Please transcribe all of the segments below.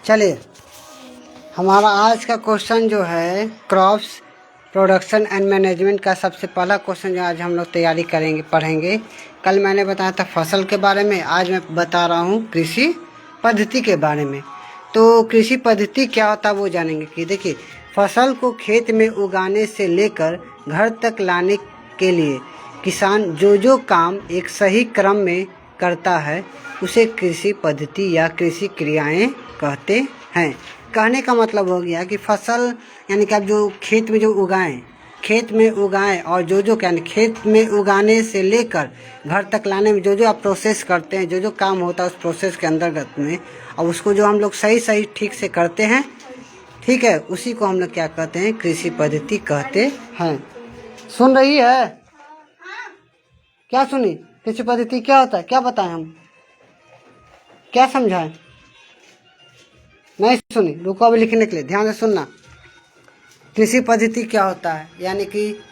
चलिए, हमारा आज का क्वेश्चन जो है क्रॉप्स प्रोडक्शन एंड मैनेजमेंट का सबसे पहला क्वेश्चन जो आज हम लोग तैयारी करेंगे, पढ़ेंगे। कल मैंने बताया था फसल के बारे में, आज मैं बता रहा हूँ कृषि पद्धति के बारे में। तो कृषि पद्धति क्या होता है वो जानेंगे। कि देखिए, फसल को खेत में उगाने से लेकर घर तक लाने के लिए किसान जो काम एक सही क्रम में करता है उसे कृषि पद्धति या कृषि क्रियाएं कहते हैं। कहने का मतलब हो गया कि फसल यानी कि आप जो खेत में जो उगाएं और जो यानी खेत में उगाने से लेकर घर तक लाने में जो आप प्रोसेस करते हैं, जो काम होता है उस प्रोसेस के अंतर्गत में, और उसको जो हम लोग सही ठीक से करते हैं, ठीक है, उसी को हम लोग क्या कहते हैं, कृषि पद्धति कहते हैं। सुन रही है? क्या सुनी? कृषि पद्धति क्या होता है, क्या बताएं हम, क्या समझाएं? नहीं सुनी? रुको अभी लिखने के लिए, ध्यान से सुनना। कृषि पद्धति क्या होता है, यानी कि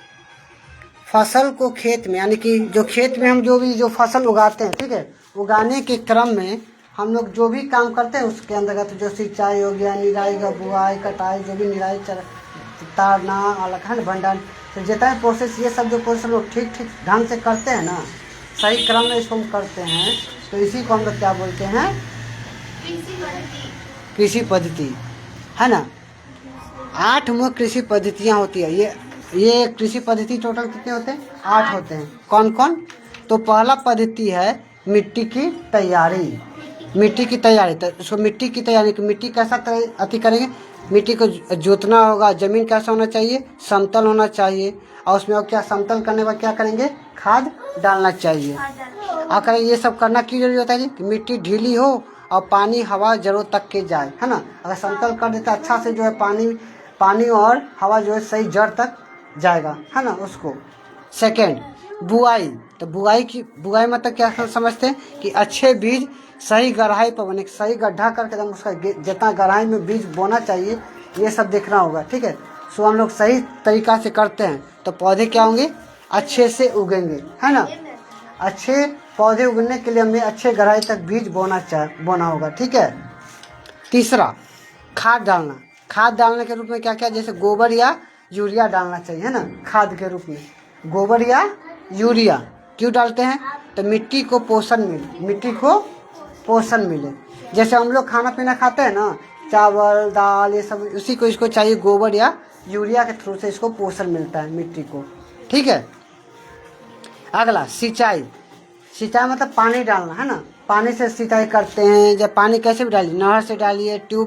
फसल को खेत में, यानी कि जो खेत में हम जो फसल उगाते हैं, ठीक है, उगाने के क्रम में हम लोग जो भी काम करते हैं उसके अंतर्गत जो सिंचाई हो गया, निराई का, बुआई, कटाई, जो भी निराई, तारना, अलग भंडारण, तो जितना प्रोसेस, ये सब जो प्रोसेस लोग ठीक ढंग से करते हैं ना, सही क्रम में इसको हम करते हैं, तो इसी को हम लोग क्या बोलते हैं, कृषि पद्धति, है ना। 8 मुख्य कृषि पद्धतियाँ होती है। ये कृषि पद्धति टोटल कितने होते हैं? 8 होते हैं। कौन कौन? तो पहला पद्धति है मिट्टी की तैयारी। तो उसको मिट्टी की तैयारी, मिट्टी कैसा अति करेंगे, मिट्टी को जोतना होगा, जमीन कैसा होना चाहिए, समतल होना चाहिए, और उसमें और क्या, समतल करने के बाद क्या करेंगे, खाद डालना चाहिए। आकर ये सब करना क्यों जरूरी होता है जी, कि मिट्टी ढीली हो और पानी हवा जड़ों तक के जाए, है ना। अगर समतल कर देता अच्छा से, जो है पानी और हवा जो है सही जड़ तक जाएगा, है ना उसको। सेकेंड, बुआई। तो बुआई मतलब क्या समझते हैं, कि अच्छे बीज सही गहराई पर बने, सही गड्ढा करके एकदम उसका जितना गहराई में बीज बोना चाहिए, ये सब देखना होगा, ठीक है। सो हम लोग सही तरीका से करते हैं तो पौधे क्या होंगे, अच्छे से उगेंगे, है ना। अच्छे पौधे उगने के लिए हमें अच्छे गहराई तक बीज बोना होगा, ठीक है। तीसरा, खाद डालने के रूप में क्या क्या, जैसे गोबर या यूरिया डालना चाहिए, है ना, खाद के रूप में गोबर या यूरिया। क्यों डालते हैं, तो मिट्टी को पोषण मिले। जैसे हम लोग खाना पीना खाते हैं ना, चावल दाल ये सब, उसी को इसको चाहिए गोबर या यूरिया के थ्रू से इसको पोषण मिलता है मिट्टी को, ठीक है। अगला, सिंचाई मतलब पानी डालना, है ना। पानी से सिंचाई करते हैं। जब पानी कैसे भी डालिए, नहर से डालिए, ट्यूब